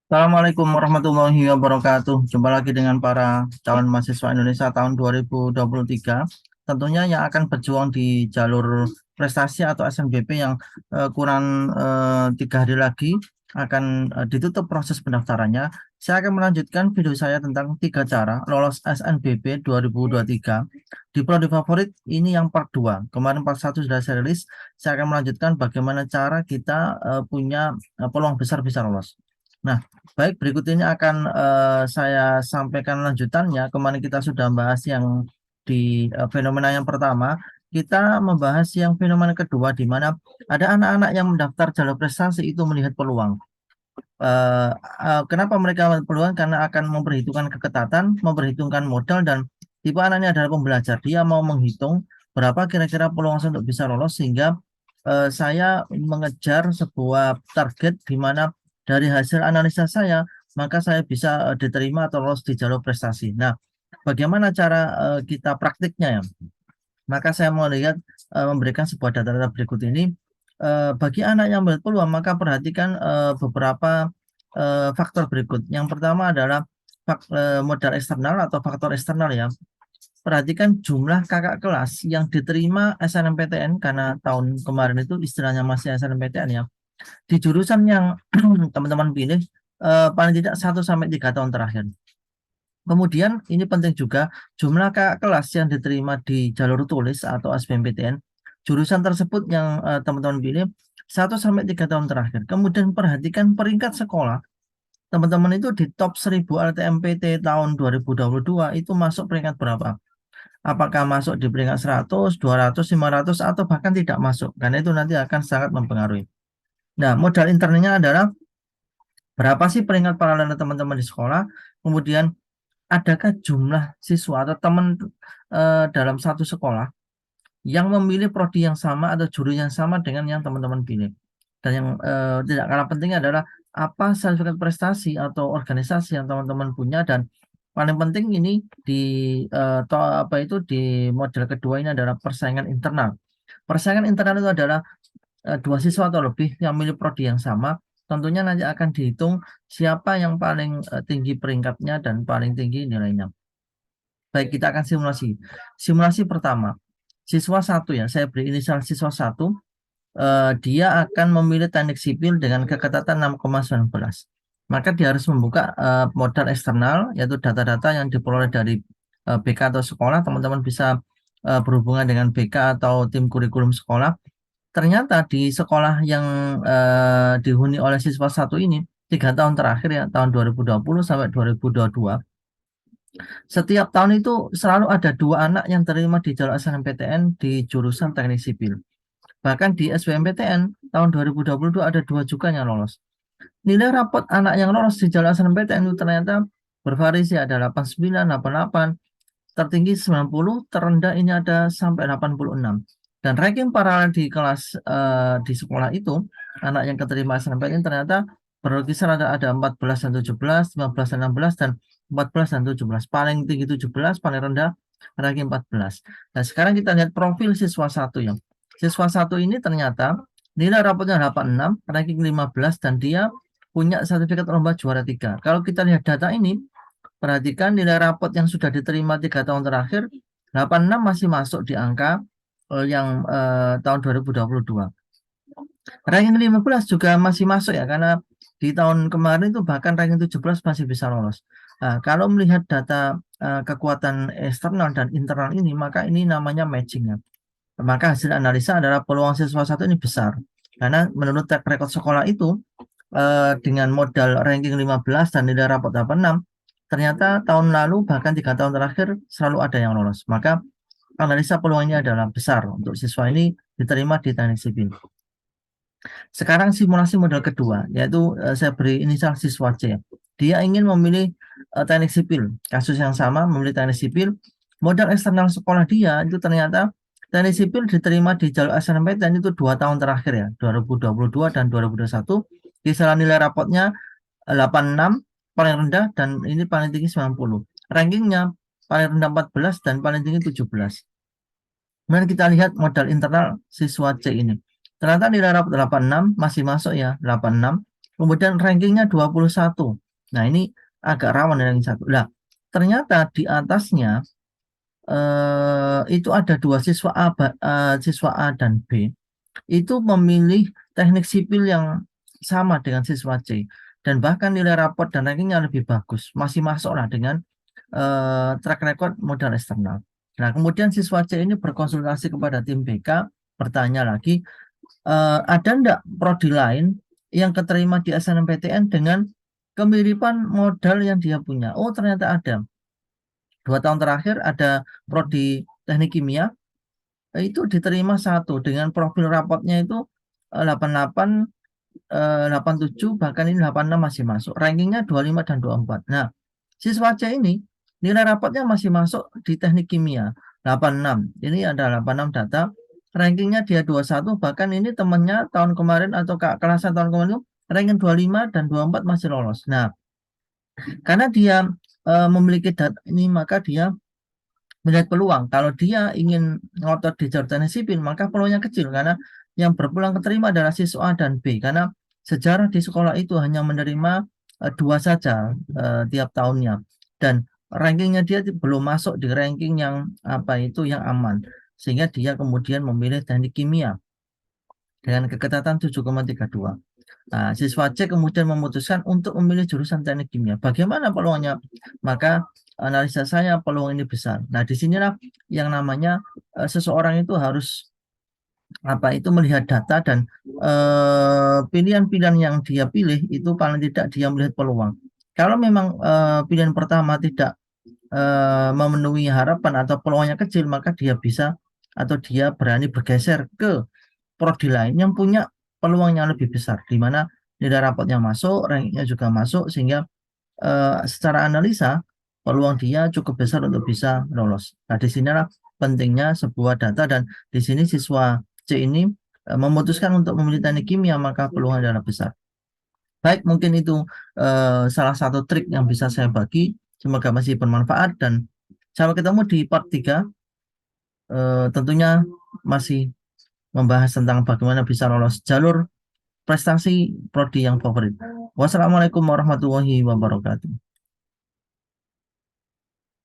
Assalamualaikum warahmatullahi wabarakatuh. Jumpa lagi dengan para calon mahasiswa Indonesia tahun 2023. Tentunya yang akan berjuang di jalur prestasi atau SNBP yang kurang 3 hari lagi akan ditutup proses pendaftarannya. Saya akan melanjutkan video saya tentang 3 cara lolos SNBP 2023. Di prodi favorit ini yang part 2. Kemarin part 1 sudah saya rilis. Saya akan melanjutkan bagaimana cara kita punya peluang besar bisa lolos. Nah, baik, berikut ini akan saya sampaikan lanjutannya. Kemarin kita sudah bahas yang di fenomena yang pertama. Kita membahas yang fenomena kedua, di mana ada anak-anak yang mendaftar jalur prestasi itu melihat peluang. Kenapa mereka melihat peluang? Karena akan memperhitungkan keketatan, memperhitungkan modal, dan tipe anak ini adalah pembelajar. Dia mau menghitung berapa kira-kira peluang saya untuk bisa lolos, sehingga saya mengejar sebuah target di mana dari hasil analisa saya, maka saya bisa diterima atau lolos di jalur prestasi. Nah, bagaimana cara kita praktiknya ya? Maka saya mau lihat memberikan sebuah data-data berikut ini. Bagi anak yang melihat peluang, maka perhatikan beberapa faktor berikut. Yang pertama adalah modal eksternal atau faktor eksternal ya. Perhatikan jumlah kakak kelas yang diterima SNMPTN, karena tahun kemarin itu istilahnya masih SNMPTN ya. Di jurusan yang teman-teman pilih paling tidak 1 sampai 3 tahun terakhir. Kemudian ini penting juga jumlah kakak kelas yang diterima di jalur tulis atau SBMPTN. Jurusan tersebut yang teman-teman pilih 1 sampai 3 tahun terakhir. Kemudian perhatikan peringkat sekolah. Teman-teman itu di top 1000 LTMPT tahun 2022 itu masuk peringkat berapa? Apakah masuk di peringkat 100, 200, 500, atau bahkan tidak masuk? Karena itu nanti akan sangat mempengaruhi. Nah, modal internalnya adalah berapa sih peringkat paralel teman-teman di sekolah? Kemudian adakah jumlah siswa atau teman dalam satu sekolah yang memilih prodi yang sama atau jurusan yang sama dengan yang teman-teman pilih? Dan yang tidak kalah penting adalah apa sertifikat prestasi atau organisasi yang teman-teman punya, dan paling penting ini di apa itu di model kedua ini adalah persaingan internal. Persaingan internal itu adalah 2 siswa atau lebih yang memilih prodi yang sama. Tentunya nanti akan dihitung siapa yang paling tinggi peringkatnya dan paling tinggi nilainya. Baik, kita akan simulasi. Simulasi pertama, siswa satu ya, saya beri inisial siswa satu, dia akan memilih teknik sipil dengan keketatan 6,19. Maka dia harus membuka modal eksternal, yaitu data-data yang diperoleh dari BK atau sekolah. Teman-teman bisa berhubungan dengan BK atau tim kurikulum sekolah. Ternyata di sekolah yang dihuni oleh siswa satu ini, 3 tahun terakhir ya, tahun 2020 sampai 2022, setiap tahun itu selalu ada 2 anak yang terima di jalur SNMPTN di jurusan teknik sipil. Bahkan di SBMPTN tahun 2022 ada 2 juga yang lolos. Nilai rapot anak yang lolos di jalur SNMPTN itu ternyata bervariasi, ada 89, 88, tertinggi 90, terendah ini ada sampai 86. Dan ranking paralel di kelas di sekolah itu, anak yang keterima SNMPTN ternyata berkisar ada 14 dan 17, 15 dan 16, dan 14 dan 17. Paling tinggi 17, paling rendah ranking 14. Nah, sekarang kita lihat profil siswa satu yang. Siswa satu ini ternyata nilai rapotnya 86, ranking 15, dan dia punya sertifikat lomba juara 3. Kalau kita lihat data ini, perhatikan nilai rapot yang sudah diterima 3 tahun terakhir, 86 masih masuk di angka yang tahun 2022. Ranking 15 juga masih masuk ya, karena di tahun kemarin itu bahkan ranking 17 masih bisa lolos. Nah, kalau melihat data kekuatan eksternal dan internal ini, maka ini namanya matching ya. Maka hasil analisa adalah peluang siswa satu ini besar. Karena menurut track record sekolah itu, dengan modal ranking 15 dan nilai rapot 86, ternyata tahun lalu bahkan 3 tahun terakhir selalu ada yang lolos. Maka analisa peluangnya adalah besar untuk siswa ini diterima di teknik sipil. Sekarang simulasi model kedua, yaitu saya beri inisial siswa C. Dia ingin memilih teknik sipil. Kasus yang sama, memilih teknik sipil. Modal eksternal sekolah dia itu ternyata teknik sipil diterima di jalur SNMPTN itu 2 tahun terakhir ya, 2022 dan 2021. Kisaran nilai rapotnya 86, paling rendah, dan ini paling tinggi 90. Rankingnya paling rendah 14 dan paling tinggi 17. Kemudian kita lihat modal internal siswa C ini. Ternyata nilai rapot 86 masih masuk ya, 86. kemudian rankingnya 21. Nah, ini agak rawan ranking 1. Nah, ternyata di atasnya itu ada dua siswa siswa A dan B itu memilih teknik sipil yang sama dengan siswa C dan bahkan nilai raport dan rankingnya lebih bagus, masih masuk lah dengan track record modal eksternal. Nah, kemudian siswa C ini berkonsultasi kepada tim BK, bertanya lagi, ada enggak prodi lain yang keterima di SNMPTN dengan kemiripan modal yang dia punya? Oh, ternyata ada. 2 tahun terakhir ada prodi teknik kimia, itu diterima satu dengan profil rapotnya itu 88, 87, bahkan ini 86 masih masuk. Rankingnya 25 dan 24. Nah, siswa C ini nilai rapotnya masih masuk di teknik kimia 86. Ini ada 86 data. Rankingnya dia 21, bahkan ini temannya tahun kemarin atau kelasan tahun kemarin itu ranking 25 dan 24 masih lolos. Nah, karena dia memiliki data ini, maka dia melihat peluang. Kalau dia ingin ngotot di jalur teknik sipil, maka peluangnya kecil karena yang berpeluang keterima adalah siswa A dan B. Karena sejarah di sekolah itu hanya menerima dua saja tiap tahunnya, dan rankingnya dia belum masuk di ranking yang apa itu yang aman, sehingga dia kemudian memilih teknik kimia dengan keketatan 7,32. Nah, siswa C kemudian memutuskan untuk memilih jurusan teknik kimia. Bagaimana peluangnya? Maka analisa saya peluang ini besar. Nah, disinilah yang namanya seseorang itu harus apa itu melihat data dan pilihan-pilihan yang dia pilih itu paling tidak dia melihat peluang. Kalau memang pilihan pertama tidak memenuhi harapan atau peluangnya kecil, maka dia bisa atau dia berani bergeser ke prodi lain yang punya peluang yang lebih besar, di mana nilai rapotnya masuk, rankingnya juga masuk, sehingga secara analisa peluang dia cukup besar untuk bisa lolos. Nah, di sinilah pentingnya sebuah data, dan di sini siswa C ini memutuskan untuk memilih teknik kimia, maka peluang adalah besar. Baik, mungkin itu salah satu trik yang bisa saya bagi. Semoga masih bermanfaat, dan sampai ketemu di part 3. Tentunya masih membahas tentang bagaimana bisa lolos jalur prestasi prodi yang favorit. Wassalamualaikum warahmatullahi wabarakatuh.